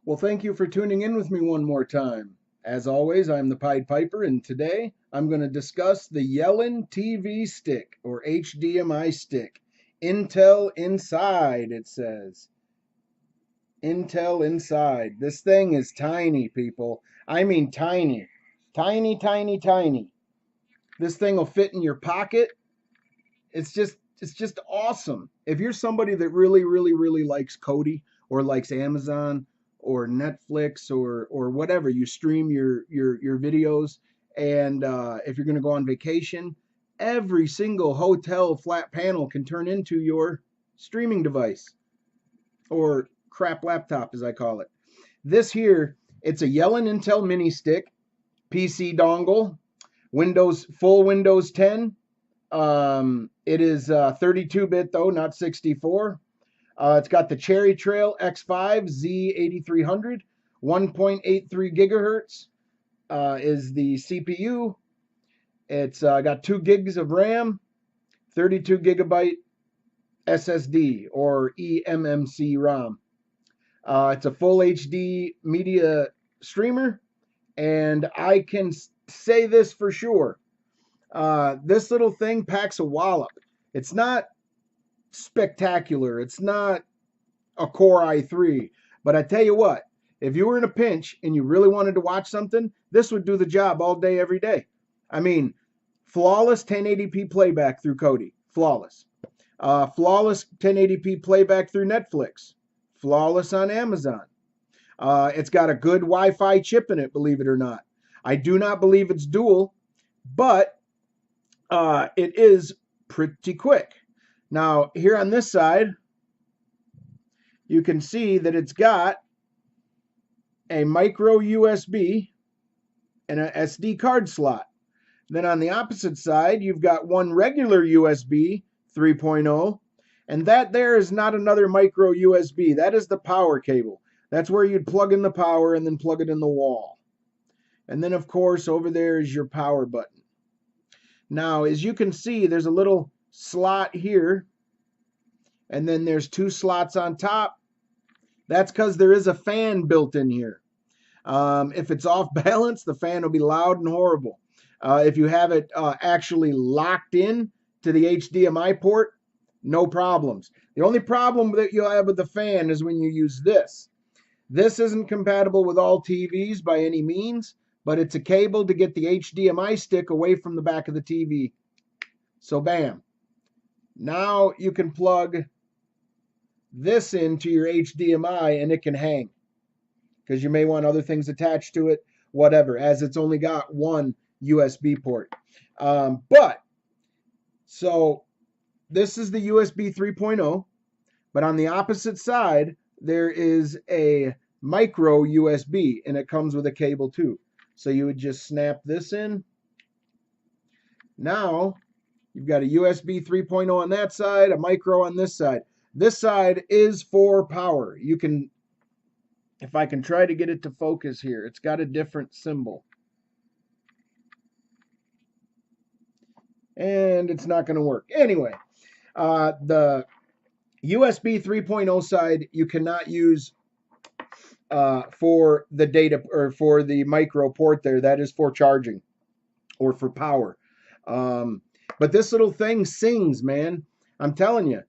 Well, thank you for tuning in with me one more time. As always, I'm the Pied Piper, and today I'm going to discuss the Yelin TV stick or HDMI stick. Intel inside, it says. Intel inside. This thing is tiny, people. I mean tiny. Tiny, tiny, tiny. This thing will fit in your pocket. It's just awesome. If you're somebody that really, really, really likes Kodi or likes Amazon or Netflix or whatever, you stream your videos, and if you're going to go on vacation, every single hotel flat panel can turn into your streaming device or crap laptop, as I call it. This here, it's a Yelin Intel mini stick, PC dongle, full Windows 10. It is 32-bit though, not 64. It's got the Cherry Trail X5 Z8300, 1.83 gigahertz is the CPU. It's got 2 gigs of RAM, 32 gigabyte SSD or eMMC ROM. It's a full HD media streamer, and I can say this for sure. This little thing packs a wallop. It's not spectacular. It's not a Core i3. But I tell you what, if you were in a pinch and you really wanted to watch something, this would do the job all day, every day. I mean, flawless 1080p playback through Kodi. Flawless. Flawless 1080p playback through Netflix. Flawless on Amazon. It's got a good Wi-Fi chip in it, believe it or not. I do not believe it's dual, but it is pretty quick. Now, here on this side, you can see that it's got a micro USB and an SD card slot. Then on the opposite side, you've got one regular USB 3.0, and that there is not another micro USB. That is the power cable. That's where you'd plug in the power and then plug it in the wall. And then, of course, over there is your power button. Now, as you can see, there's a little slot here, and then there's 2 slots on top. That's because there is a fan built in here. If it's off balance, the fan will be loud and horrible. If you have it actually locked in to the HDMI port, no problems. The only problem that you'll have with the fan is when you use this. This isn't compatible with all TVs by any means, but it's a cable to get the HDMI stick away from the back of the TV. So bam. Now you can plug this into your HDMI and it can hang, because you may want other things attached to it, whatever, as it's only got one USB port. So this is the USB 3.0, but on the opposite side, there is a micro USB, and it comes with a cable too. So you would just snap this in. Now, you've got a USB 3.0 on that side, a micro on this side. This side is for power. You can, if I can try to get it to focus here, it's got a different symbol. And it's not going to work. Anyway, the USB 3.0 side you cannot use for the data or for the micro port there. That is for charging or for power. But this little thing sings, man. I'm telling you.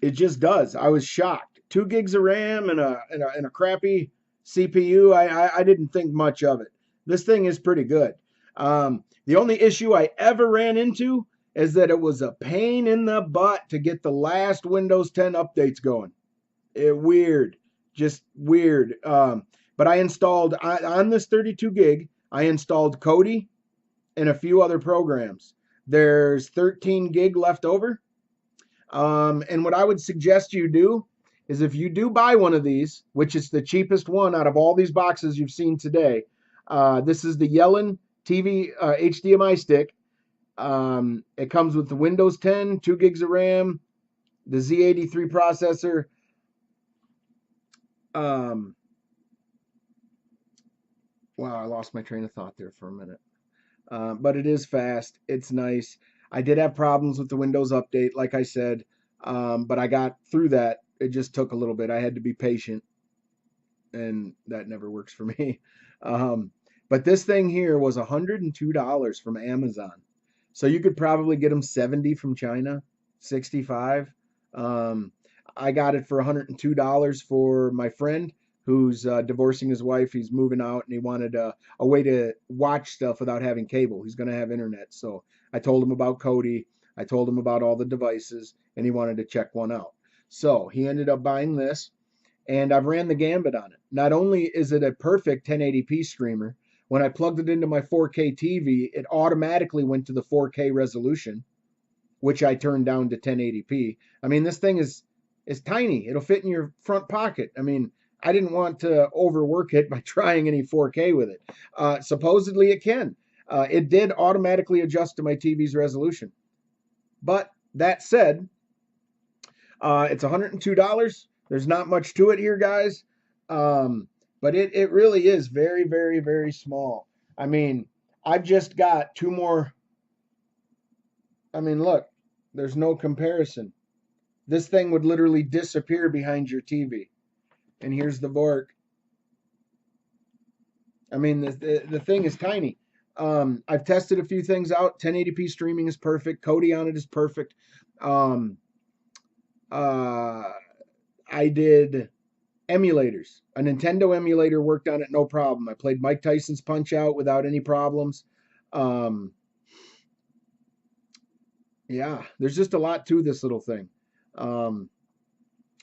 It just does. I was shocked. 2 gigs of RAM and a crappy CPU. I didn't think much of it. This thing is pretty good. The only issue I ever ran into is that it was a pain in the butt to get the last Windows 10 updates going. Weird. Just weird. But I installed, on this 32 gig, I installed Kodi and a few other programs. There's 13 gig left over. And what I would suggest you do is, if you do buy one of these, which is the cheapest one out of all these boxes you've seen today, this is the Yelin TV HDMI stick. It comes with the Windows 10, 2 gigs of RAM, the Z83 processor. Wow, I lost my train of thought there for a minute. But it is fast. It's nice. I did have problems with the Windows update, like I said, but I got through that. It just took a little bit. I had to be patient. and that never works for me. Um, but this thing here was $102 from Amazon. So you could probably get them 70 from China, 65. Um, I got it for $102 for my friend who's divorcing his wife. He's moving out and he wanted a way to watch stuff without having cable. He's going to have internet. So I told him about Kodi. I told him about all the devices and he wanted to check one out. So he ended up buying this and I've ran the gambit on it. Not only is it a perfect 1080p streamer, when I plugged it into my 4K TV, it automatically went to the 4K resolution, which I turned down to 1080p. I mean, this thing is tiny. It'll fit in your front pocket. I mean, I didn't want to overwork it by trying any 4K with it. Supposedly it can. It did automatically adjust to my TV's resolution. But that said, it's $102. There's not much to it here, guys. But it really is very, very, very small. I mean, I've just got two more. I mean, look, there's no comparison. This thing would literally disappear behind your TV. And here's the Vork. I mean, the thing is tiny. I've tested a few things out. 1080p streaming is perfect. Kodi on it is perfect. I did emulators. A Nintendo emulator worked on it no problem. I played Mike Tyson's Punch-Out without any problems. Yeah, there's just a lot to this little thing.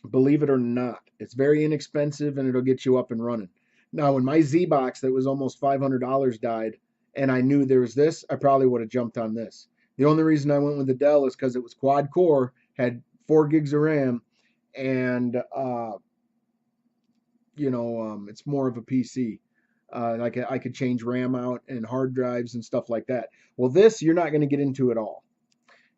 Believe it or not, it's very inexpensive and it'll get you up and running. Now, when my Z-Box that was almost $500 died and I knew there was this, I probably would have jumped on this. The only reason I went with the Dell is because it was quad core, had 4 gigs of RAM, and it's more of a PC. Like I could change RAM out and hard drives and stuff like that. Well, this you're not going to get into at all.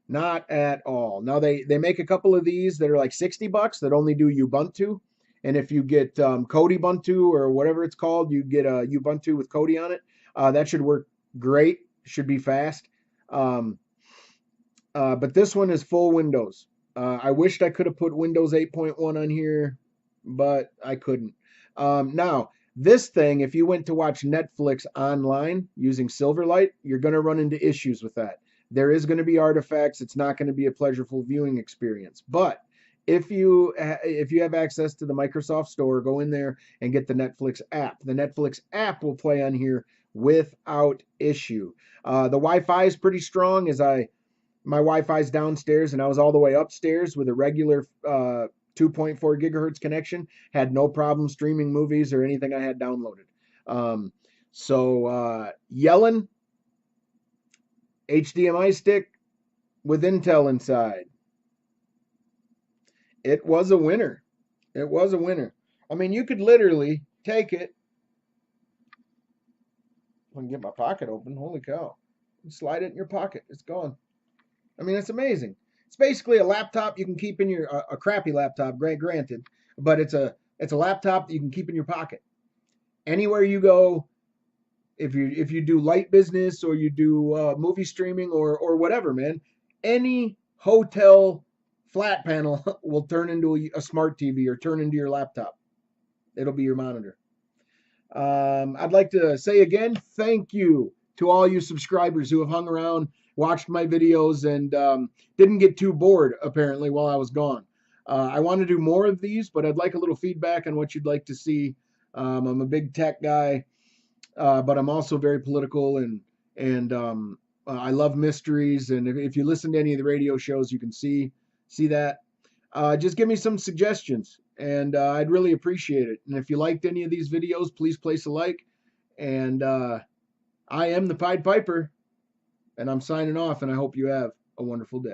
Not at all. Now they make a couple of these that are like $60 that only do Ubuntu, and if you get Kodi Ubuntu or whatever it's called, you get a Ubuntu with Kodi on it. That should work great. Should be fast. But this one is full Windows. I wished I could have put Windows 8.1 on here, but I couldn't. Now, this thing, if you went to watch Netflix online using Silverlight, you're going to run into issues with that. There is going to be artifacts. It's not going to be a pleasurable viewing experience. But if you have access to the Microsoft Store, go in there and get the Netflix app. The Netflix app will play on here without issue. The Wi-Fi is pretty strong. My Wi-Fi is downstairs, and I was all the way upstairs with a regular 2.4 gigahertz connection. Had no problem streaming movies or anything I had downloaded. Yelin HDMI stick with Intel inside. It was a winner. It was a winner. I mean, you could literally take it. I can get my pocket open. Holy cow. You slide it in your pocket. It's gone. I mean, it's amazing. It's basically a laptop you can keep in your a crappy laptop, granted, but it's a laptop that you can keep in your pocket. Anywhere you go, if you do light business or you do movie streaming or whatever, man, any hotel flat panel will turn into a smart TV or turn into your laptop. It'll be your monitor. I'd like to say again, thank you to all you subscribers who have hung around, watched my videos, and didn't get too bored, apparently, while I was gone. I want to do more of these, but I'd like a little feedback on what you'd like to see. I'm a big tech guy, but I'm also very political, and I love mysteries. And if you listen to any of the radio shows, you can see that. Just give me some suggestions, and I'd really appreciate it. And if you liked any of these videos, please place a like. And I am the Pied Piper, and I'm signing off, and I hope you have a wonderful day.